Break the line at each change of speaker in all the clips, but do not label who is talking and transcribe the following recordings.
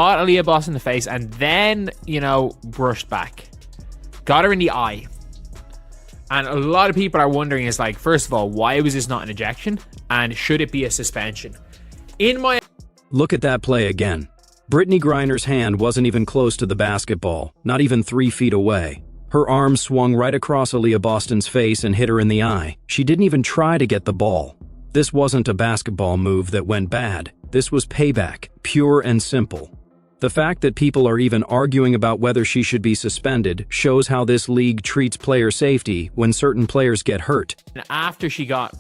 Got Aaliyah Boston in the face and then, brushed back. Got her in the eye. And a lot of people are wondering is like, first of all, why was this not an ejection? And should it be a suspension?
Look at that play again. Brittney Griner's hand wasn't even close to the basketball, not even 3 feet away. Her arm swung right across Aaliyah Boston's face and hit her in the eye. She didn't even try to get the ball. This wasn't a basketball move that went bad. This was payback, pure and simple. The fact that people are even arguing about whether she should be suspended shows how this league treats player safety when certain players get hurt.
And after she got...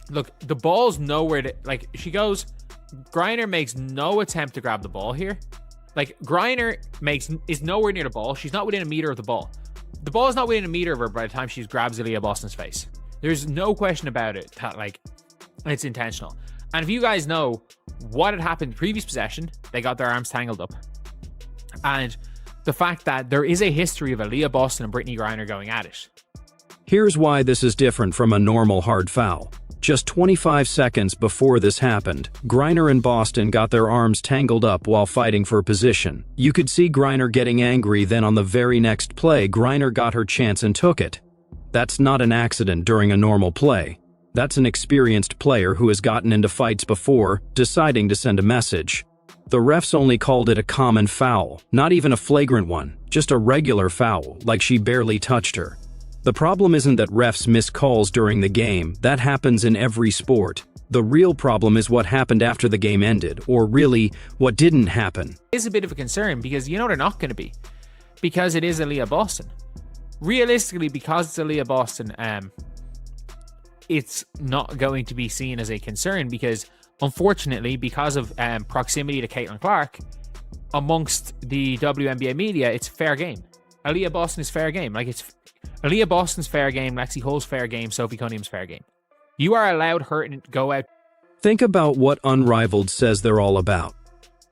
Look, the ball's nowhere to... she goes... Griner makes no attempt to grab the ball here. Griner is nowhere near the ball. She's not within a meter of the ball. The ball is not within a meter of her by the time she grabs Aaliyah Boston's face. There's no question about it that, it's intentional. And if you guys know what had happened in the previous possession, they got their arms tangled up. And the fact that there is a history of Aaliyah Boston and Brittney Griner going at it.
Here's why this is different from a normal hard foul. Just 25 seconds before this happened, Griner and Boston got their arms tangled up while fighting for position. You could see Griner getting angry, then on the very next play, Griner got her chance and took it. That's not an accident during a normal play. That's an experienced player who has gotten into fights before, deciding to send a message. The refs only called it a common foul, not even a flagrant one, just a regular foul, like she barely touched her. The problem isn't that refs miss calls during the game. That happens in every sport. The real problem is what happened after the game ended, or really, what didn't happen.
It is a bit of a concern because they're not going to be. Because it is Aaliyah Boston. Realistically, because it's Aaliyah Boston, it's not going to be seen as a concern because, unfortunately, because of proximity to Caitlin Clark, amongst the WNBA media, it's fair game. Aaliyah Boston is fair game. Aaliyah Boston's fair game, Lexi Hull's fair game, Sophie Cunningham's fair game. You are allowed her to go out.
Think about what Unrivaled says they're all about.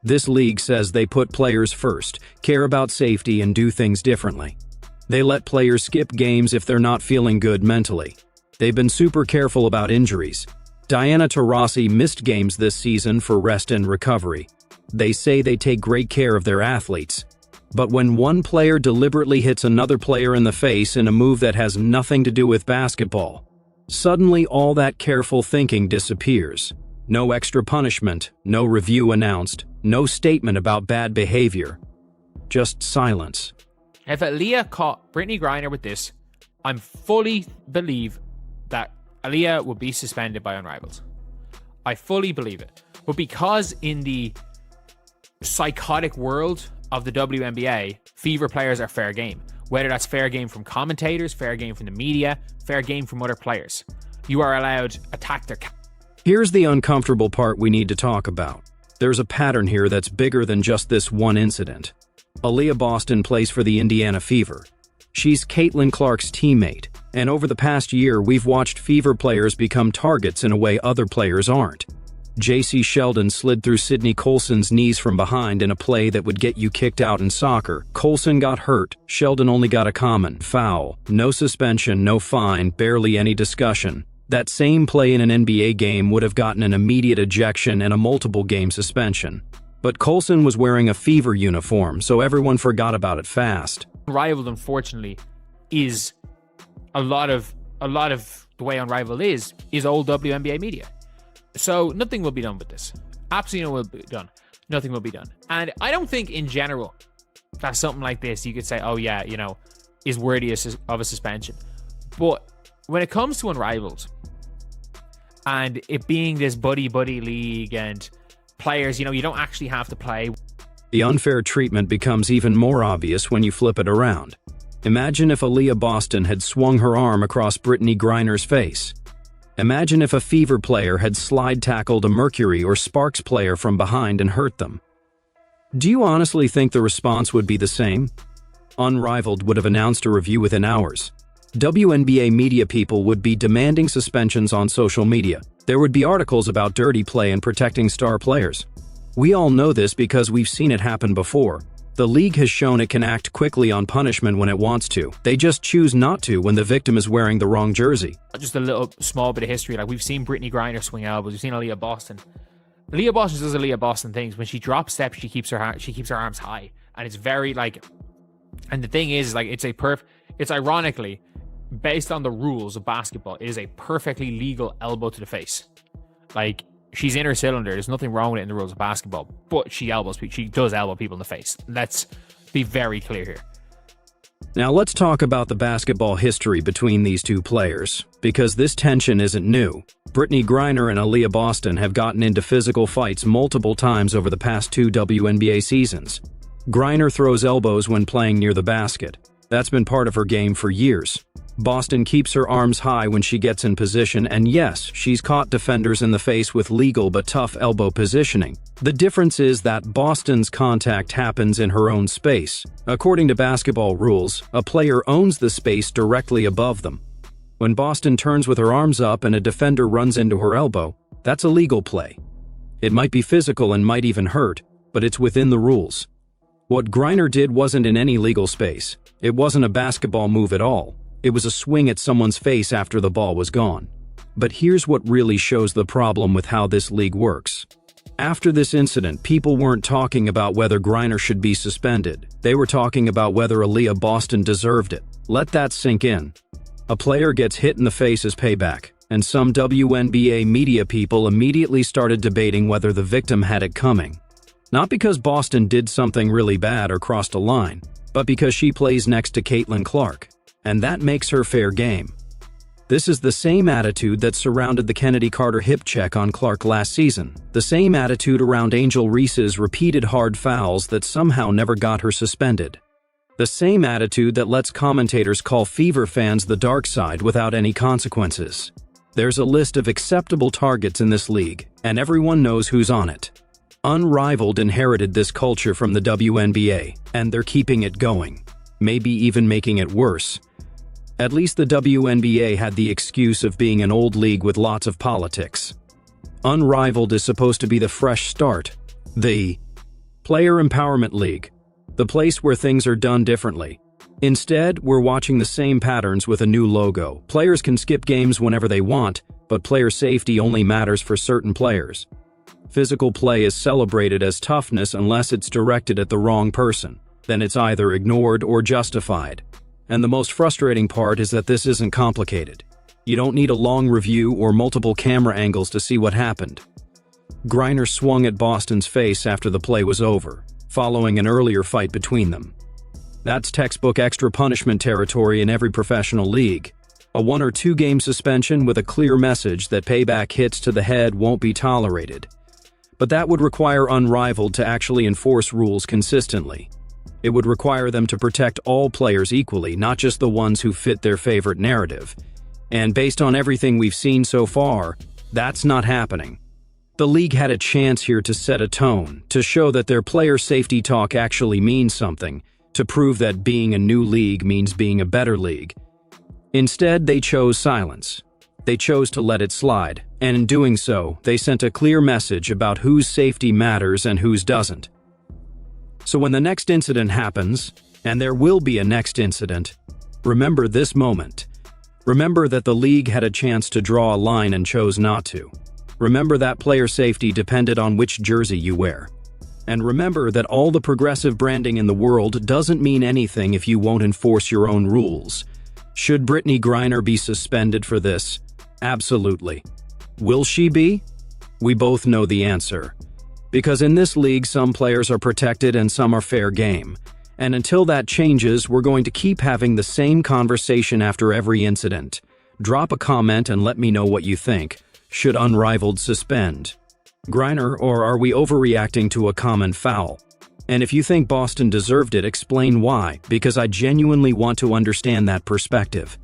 This league says they put players first, care about safety, and do things differently. They let players skip games if they're not feeling good mentally. They've been super careful about injuries. Diana Taurasi missed games this season for rest and recovery. They say they take great care of their athletes. But when one player deliberately hits another player in the face in a move that has nothing to do with basketball, suddenly all that careful thinking disappears. No extra punishment, no review announced, no statement about bad behavior. Just silence.
If Aaliyah caught Brittney Griner with this, I fully believe that Aaliyah would be suspended by Unrivaled. I fully believe it. But because in the psychotic world of the WNBA, Fever players are fair game. Whether that's fair game from commentators, fair game from the media, fair game from other players. You are allowed to attack their...
Here's the uncomfortable part we need to talk about. There's a pattern here that's bigger than just this one incident. Aaliyah Boston plays for the Indiana Fever. She's Caitlin Clark's teammate, and over the past year we've watched Fever players become targets in a way other players aren't. J.C. Sheldon slid through Sydney Colson's knees from behind in a play that would get you kicked out in soccer. Colson got hurt. Sheldon only got a common foul. No suspension, no fine, barely any discussion. That same play in an NBA game would have gotten an immediate ejection and a multiple-game suspension. But Colson was wearing a Fever uniform, so everyone forgot about it fast.
Unrivaled, unfortunately, is a lot of the way Unrivaled is old WNBA media. So nothing will be done with this. Absolutely nothing will be done. Nothing will be done. And I don't think in general that something like this you could say, oh yeah, is worthy of a suspension. But when it comes to Unrivaled and it being this buddy league and players, you don't actually have to play.
The unfair treatment becomes even more obvious when you flip it around. Imagine if Aaliyah Boston had swung her arm across Brittney Griner's face. Imagine if a Fever player had slide tackled a Mercury or Sparks player from behind and hurt them. Do you honestly think the response would be the same? Unrivaled would have announced a review within hours. WNBA media people would be demanding suspensions on social media. There would be articles about dirty play and protecting star players. We all know this because we've seen it happen before. The league has shown it can act quickly on punishment when it wants to. They just choose not to when the victim is wearing the wrong jersey.
Just a little small bit of history. We've seen Brittney Griner swing elbows. We've seen Aaliyah Boston Leah Boston does a Leah Boston things. When she drops steps, she keeps her arms high, and it's very like. And the thing is, like, it's ironically, based on the rules of basketball, it is a perfectly legal elbow to the face. Like, she's in her cylinder. There's nothing wrong with it in the rules of basketball, but she does elbow people in the face. Let's be very clear here.
Now let's talk about the basketball history between these two players, because this tension isn't new. Brittney Griner and Aaliyah Boston have gotten into physical fights multiple times over the past 2 WNBA seasons. Griner throws elbows when playing near the basket. That's been part of her game for years. Boston keeps her arms high when she gets in position, and yes, she's caught defenders in the face with legal but tough elbow positioning. The difference is that Boston's contact happens in her own space. According to basketball rules, a player owns the space directly above them. When Boston turns with her arms up and a defender runs into her elbow, that's a legal play. It might be physical and might even hurt, but it's within the rules. What Griner did wasn't in any legal space. It wasn't a basketball move at all. It was a swing at someone's face after the ball was gone. But here's what really shows the problem with how this league works. After this incident, people weren't talking about whether Griner should be suspended. They were talking about whether Aaliyah Boston deserved it. Let that sink in. A player gets hit in the face as payback, and some WNBA media people immediately started debating whether the victim had it coming. Not because Boston did something really bad or crossed a line, but because she plays next to Caitlin Clark, and that makes her fair game. This is the same attitude that surrounded the Kennedy Carter hip check on Clark last season, the same attitude around Angel Reese's repeated hard fouls that somehow never got her suspended. The same attitude that lets commentators call Fever fans the dark side without any consequences. There's a list of acceptable targets in this league, and everyone knows who's on it. Unrivaled inherited this culture from the WNBA, and they're keeping it going, maybe even making it worse. At least the WNBA had the excuse of being an old league with lots of politics. Unrivaled is supposed to be the fresh start, the player empowerment league, the place where things are done differently. Instead, we're watching the same patterns with a new logo. Players can skip games whenever they want, but player safety only matters for certain players. Physical play is celebrated as toughness unless it's directed at the wrong person. Then it's either ignored or justified. And the most frustrating part is that this isn't complicated. You don't need a long review or multiple camera angles to see what happened. Griner swung at Boston's face after the play was over, following an earlier fight between them. That's textbook extra punishment territory in every professional league. A 1 or 2 game suspension with a clear message that payback hits to the head won't be tolerated. But that would require Unrivaled to actually enforce rules consistently. It would require them to protect all players equally, not just the ones who fit their favorite narrative. And based on everything we've seen so far, that's not happening. The league had a chance here to set a tone, to show that their player safety talk actually means something, to prove that being a new league means being a better league. Instead, they chose silence. They chose to let it slide, and in doing so, they sent a clear message about whose safety matters and whose doesn't. So when the next incident happens, and there will be a next incident, remember this moment. Remember that the league had a chance to draw a line and chose not to. Remember that player safety depended on which jersey you wear. And remember that all the progressive branding in the world doesn't mean anything if you won't enforce your own rules. Should Brittney Griner be suspended for this? Absolutely. Will she be? We both know the answer. Because in this league, some players are protected and some are fair game. And until that changes, we're going to keep having the same conversation after every incident. Drop a comment and let me know what you think. Should Unrivaled suspend Griner, or are we overreacting to a common foul? And if you think Boston deserved it, explain why, because I genuinely want to understand that perspective.